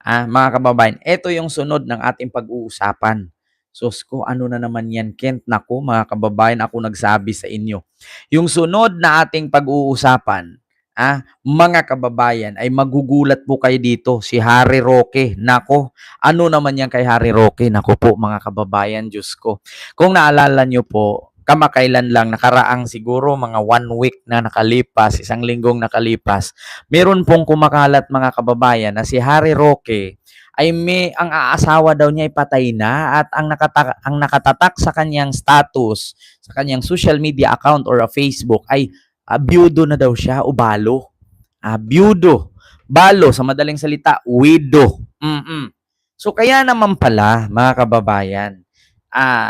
Mga kababayan, ito yung sunod ng ating pag-uusapan. Sus ko, ano na naman yan, Kent? Naku, mga kababayan, ako nagsabi sa inyo. Yung sunod na ating pag-uusapan, mga kababayan, ay magugulat po kayo dito. Si Harry Roque. Nako, ano naman yan kay Harry Roque? Naku po, mga kababayan, Diyos ko. Kung naalala nyo po, kamakailan lang, nakaraang siguro mga 1 week na nakalipas, 1 linggong nakalipas, meron pong kumakalat mga kababayan na si Harry Roque ay ang aasawa daw niya ay patay na at ang nakatatak sa kanyang status, sa kanyang social media account or Facebook ay byudo na daw siya o balo. Byudo. Balo, sa madaling salita, widow. So kaya naman pala, mga kababayan,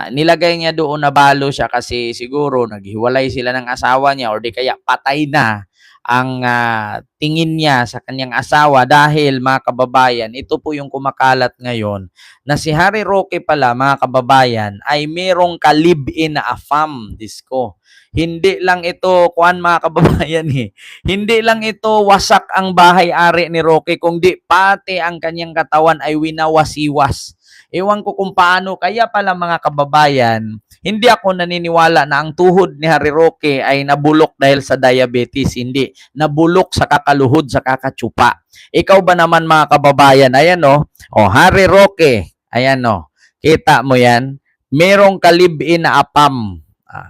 nilagay niya doon na balo siya kasi siguro naghiwalay sila ng asawa niya or di kaya patay na ang tingin niya sa kanyang asawa dahil mga kababayan, ito po yung kumakalat ngayon na si Harry Roque pala mga kababayan ay merong ka-live-in na afam, disco. Hindi lang ito, kuan mga kababayan hindi lang ito wasak ang bahay-ari ni Roque, kundi pati ang kanyang katawan ay winawasiwas. Ewan ko kung paano, kaya pala mga kababayan, hindi ako naniniwala na ang tuhod ni Harry Roque ay nabulok dahil sa diabetes. Hindi. Nabulok sa kakaluhod, sa kakatsupa. Ikaw ba naman mga kababayan? Ayan o. Harry Roque. Ayan o. Kita mo yan? Merong kalibin na apam.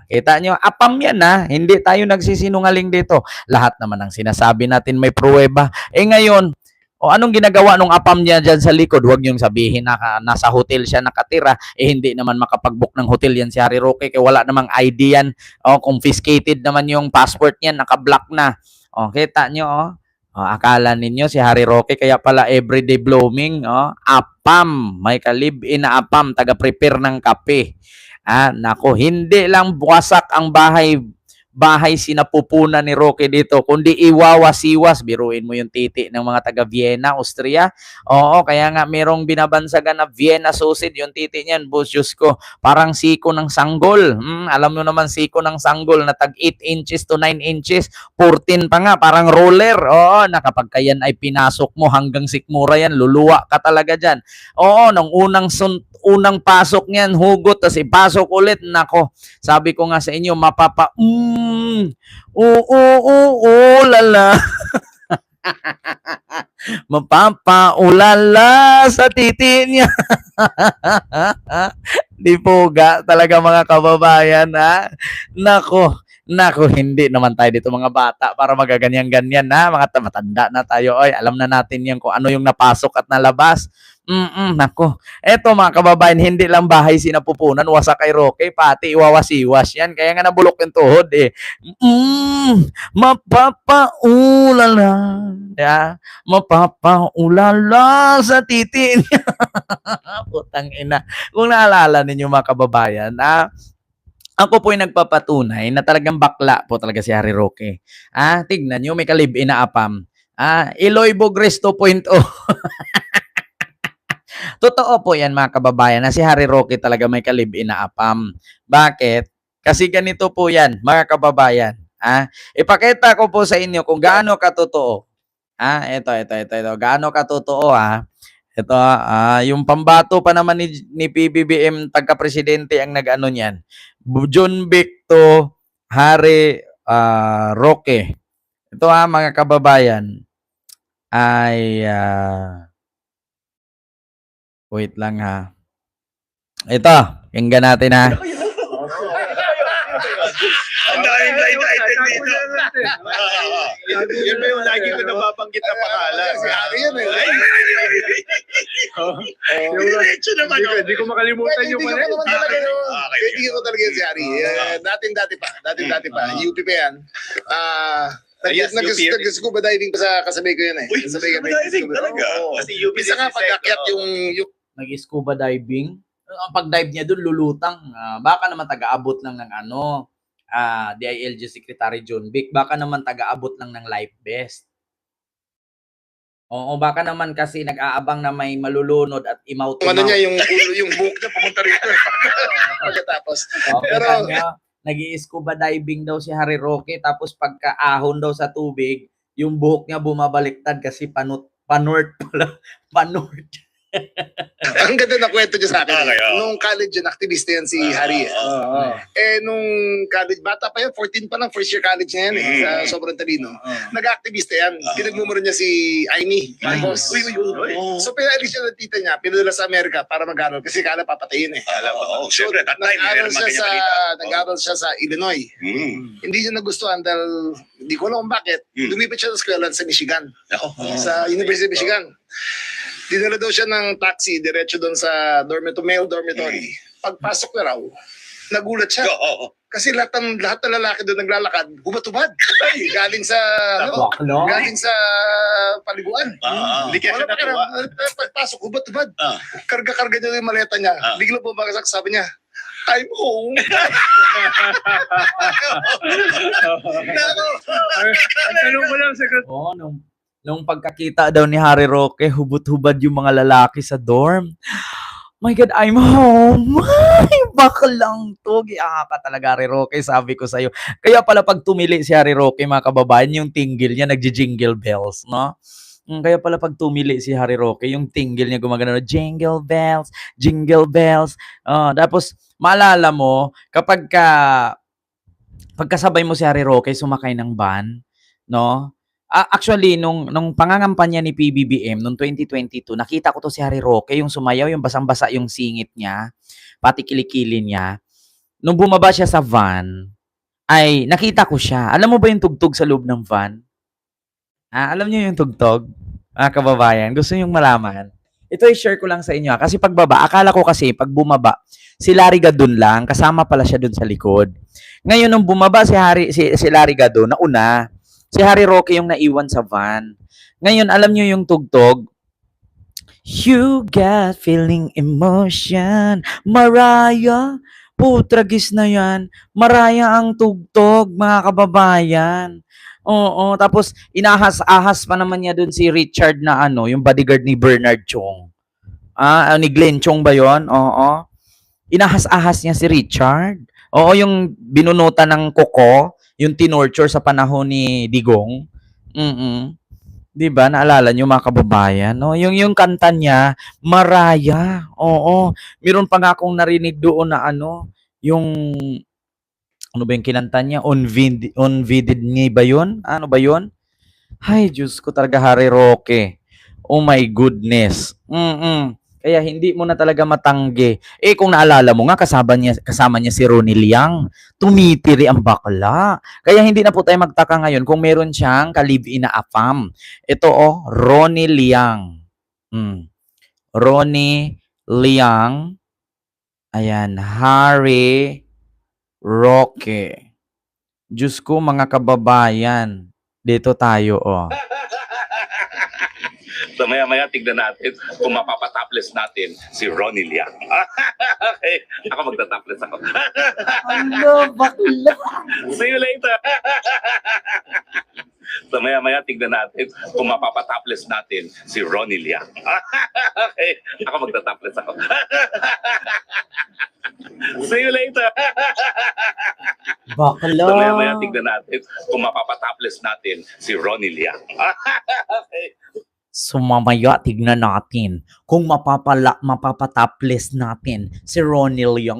Kita nyo? Apam yan Hindi tayo nagsisinungaling dito. Lahat naman ang sinasabi natin may pruweba. Ngayon, anong ginagawa nung apam niya dyan sa likod? Huwag niyong sabihin na nasa hotel siya nakatira. Hindi naman makapag-book ng hotel yan si Harry Roque. Kaya wala namang ID yan. Confiscated naman yung passport niya. Naka-block na. Kita nyo, akala ninyo si Harry Roque kaya pala everyday blooming. Apam. May kalib-in na apam. Taga-prepare ng kape. Nako, hindi lang wasak ang bahay sinapupunan ni Roque dito, kundi iwawasiwas. Biruin mo yung titi ng mga taga Vienna, Austria. Oo, kaya nga merong binabansagan na Vienna sausage, yung titi niyan, Diyos ko, parang siko ng sanggol. Alam mo naman siko ng sanggol na tag 8 inches to 9 inches, 14 pa nga, parang roller. Oo, nakapag kayan ay pinasok mo hanggang sikmura yan, luluwa ka talaga dyan. Oo, nung unang pasok niyan, hugot, tas ipasok ulit, nako, sabi ko nga sa inyo, lala. Mapapaulala sa titi niya. Di puga talaga mga kababayan, Nako, hindi naman tayo dito mga bata para magaganyan-ganyan mga matanda na tayo. Alam na natin yan kung ano yung napasok at nalabas. Nako. Eto mga kababayan, hindi lang bahay sinapupunan, wasak kay Roque, pati iwawasiwas yan. Kaya nga nabulok yung tuhod mapapaulala. Mapapaulala sa titi niya. Putang ina. Kung naalala ninyo mga kababayan, ako po ay nagpapatunay na talagang bakla po talaga si Harry Roque. Tignan nyo, may kalib-in na apam. Eloy Bogres 2.0. Totoo po yan mga kababayan na si Harry Roque talaga may kalib-in na apam. Bakit? Kasi ganito po yan mga kababayan. Ipakita ko po sa inyo kung gaano katotoo. Ito. Gaano katotoo Ito yung pambato pa naman ni PBBM tagka-presidente ang nag-ano niyan. John Victo Harry Roque. Ito mga kababayan ay wait lang Ito, hinggan natin Ang daming blind item dito. Yan ba yung lagi ko nababanggit na pangalan? Si Harry yan Diretso naman. Hindi ko makalimutan yung Hindi ko talaga yun. Hindi ko talaga si Harry. Dati pa. UP pa yan. Nag-scuba diving pa sa kasabay ko yun Scuba diving talaga? Isa nga pag-akyat yung nag-scuba diving. Ang pag-dive niya doon lulutang. Baka naman taga-abot lang ng DILG Secretary John Vic. Baka naman taga-abot lang ng life vest. Oo, baka naman kasi nag-aabang na may malulunod at imaw to niya yung buhok niya pumunta rito. Pagkatapos. Pero nag-i-scuba diving daw si Harry Roque, tapos pagka-ahon daw sa tubig, yung buhok niya bumabaliktad kasi panot Panort pala. Panort. Ang ganda na kwento niya sa akin. Okay, oh. Nung college yan, activist yan si Harry. Nung college, bata pa yan, 14 pa lang, first year college na yan sobrang talino. Nag-activist yan. Pinagmumuro niya si Aimee Marcos. So pinaalis siya ng tita niya, pinadala sa Amerika para mag-aral kasi kala papatayin Alam mo, syempre, that time, nag-aral meron siya mga sa ganyan-ganyan. nag-aral siya sa Illinois. Hindi niya nagustuhan dahil hindi ko alam kung bakit. Lumipat siya sa eskwela sa Michigan. Sa University of Michigan. Dinala daw siya ng taxi, diretso doon sa male dormitory. Pagpasok na raw, nagulat siya. Kasi lahat ng lalaki doon naglalakad, hubad-hubad. Galing sa, Bakla. galing sa paliguan. Hindi kaya siya Wala pa natuwa. pagpasok, hubad-hubad. Ah. Karga-karga niya yung maleta niya. Bigla bumagsak, sabi niya, I'm home. Ang tanong ko lang sa Oo, nung pagkakita daw ni Harry Roque, hubot-hubad yung mga lalaki sa dorm. My God, I'm home. Ay, baklang to. Giaka ka talaga, Harry Roque, sabi ko sa'yo. Kaya pala pag tumili si Harry Roque, mga kababayan, yung tinggil niya, nagji-jingle bells, no? Kaya pala pag tumili si Harry Roque, yung tinggil niya gumagano, jingle bells, jingle bells. Tapos, maalala mo, pagkasabay mo si Harry Roque, sumakay ng van, no? Actually, nung pangangampanya ni PBBM, nung 2022, nakita ko to si Harry Roque, yung sumayaw, yung basang-basa yung singit niya, pati kilikili niya. Nung bumaba siya sa van, ay nakita ko siya. Alam mo ba yung tugtog sa loob ng van? Alam niyo yung tugtog? Kababayan, gusto niyong malaman? Ito i-share ko lang sa inyo. Kasi pagbaba, akala ko kasi pag bumaba, si Larry Gadon lang, kasama pala siya dun sa likod. Ngayon, nung bumaba si Larry Gadon, nauna, si Harry Roque yung naiwan sa van. Ngayon, alam niyo yung tugtog? You got feeling emotion, Mariah. Putragis na yan. Mariah ang tugtog, mga kababayan. Oo, tapos inahas-ahas pa naman niya dun si Richard na yung bodyguard ni Bernard Chong. Ni Glenn Chong ba yun? Oo. Inahas-ahas niya si Richard. Oo, yung binunutan ng kuko, yung tinorture sa panahon ni Digong. 'Di ba? Naalala niyo mga kababayan, no? Yung kanta niya, Mariah. Oo. Meron pa nga akong narinig doon na yung ano ba yung kinanta niya? Unvided ni ba yun? Ano ba yun? Ay, Diyos ko talaga, Harry Roque. Oh my goodness. Kaya hindi mo na talaga matanggi. Kung naalala mo nga, kasama niya si Ronnie Liang. Tumitiri ang bakla. Kaya hindi na po tayo magtaka ngayon kung meron siyang ka-live-in na afam. Ito Ronnie Liang. Ronnie Liang. Ayan, Harry Roque. Diyos ko, mga kababayan. Dito tayo, So maya-maya tignan natin kung mapapatopless natin si Ronnie Liang. Okay, ako magtatopless ako. Ano, bakla? See you later. So maya-maya tignan natin kung mapapatopless natin si Ronnie Liang. Okay, ako magtatopless ako. See you later. Bakla. So maya-maya tignan natin kung mapapatopless natin si Ronnie Liang. Okay. So mamaya tignan natin kung mapapatopless natin si Ronnie Liang.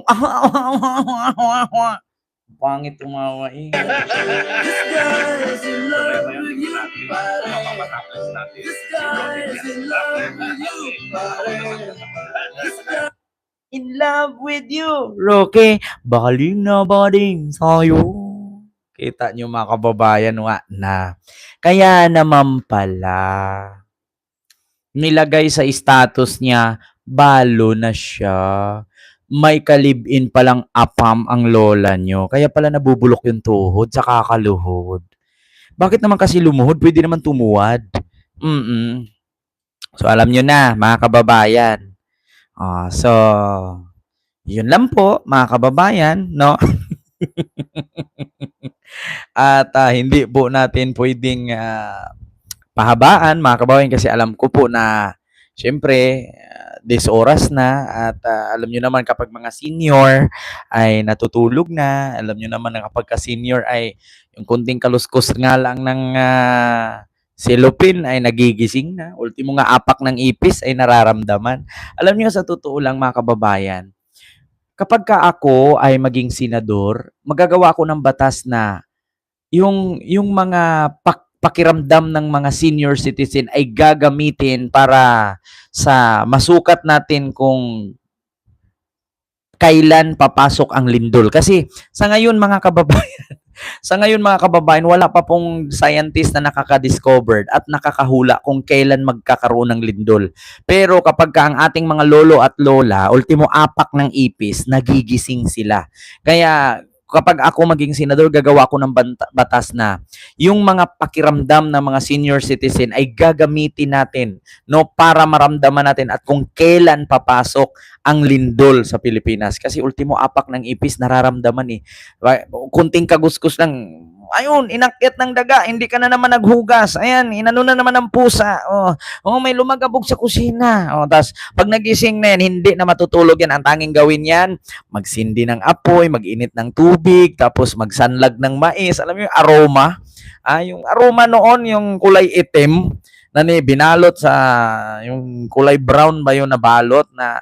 Pangit tumawa eh. In love with you, Roque. Baling na baling sa'yo. Kita nyo mga kababayan na. Kaya naman pala, nilagay sa status niya, balo na siya. May kalib-in palang apam ang lola nyo. Kaya pala nabubulok yung tuhod sa kakaluhod. Bakit naman kasi lumuhod? Pwede naman tumuwad. So alam nyo na, mga kababayan. So, yun lang po, mga kababayan, no? At hindi po natin pwedeng pahabaan, mga kababayan, kasi alam ko po na syempre, 10 oras na at alam nyo naman kapag mga senior ay natutulog na, alam nyo naman na kapag ka-senior ay yung kunting kaluskos nga lang ng Si Lupin ay nagigising na. Ultimo nga apak ng ipis ay nararamdaman. Alam niyo, sa totoo lang mga kababayan, kapag ka ako ay maging senador, magagawa ako ng batas na yung mga pakiramdam ng mga senior citizen ay gagamitin para sa masukat natin kung kailan papasok ang lindol. Kasi sa ngayon mga kababayan, sa ngayon mga kababayan, wala pa pong scientist na nakaka-discovered at nakakahula kung kailan magkakaroon ng lindol. Pero kapag ka ang ating mga lolo at lola, ultimo apak ng ipis, nagigising sila. Kaya kapag ako maging senador, gagawa ko ng batas na yung mga pakiramdam ng mga senior citizen ay gagamitin natin, no, para maramdaman natin at kung kailan papasok ang lindol sa Pilipinas. Kasi ultimo apak ng ipis nararamdaman eh. Kunting kakuskus lang, ayun, inakyat ng daga, hindi ka na naman naghugas. Ayan, inano na naman ng pusa. May lumagabog sa kusina. Tas pag nagising na yan, hindi na matutulog yan. Ang tanging gawin yan, magsindi ng apoy, mag-init ng tubig, tapos magsanlag ng mais. Alam mo yung aroma? Yung aroma noon, yung kulay itim, na binalot sa, yung kulay brown ba yun na balot na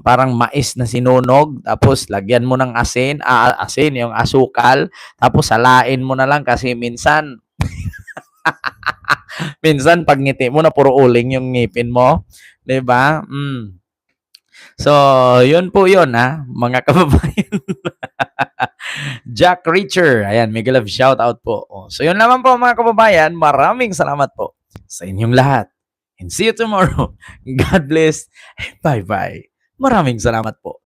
parang mais na sinunog, tapos lagyan mo ng asin, yung asukal, tapos salain mo na lang kasi minsan, minsan pag ngiti mo na puro uling yung ngipin mo, 'di ba? So, yun po yun mga kababayan. Jack Reacher, ayan, mega love shout out po. So, yun naman po mga kababayan, maraming salamat po sa inyong lahat. And see you tomorrow. God bless. Bye-bye. Maraming salamat po.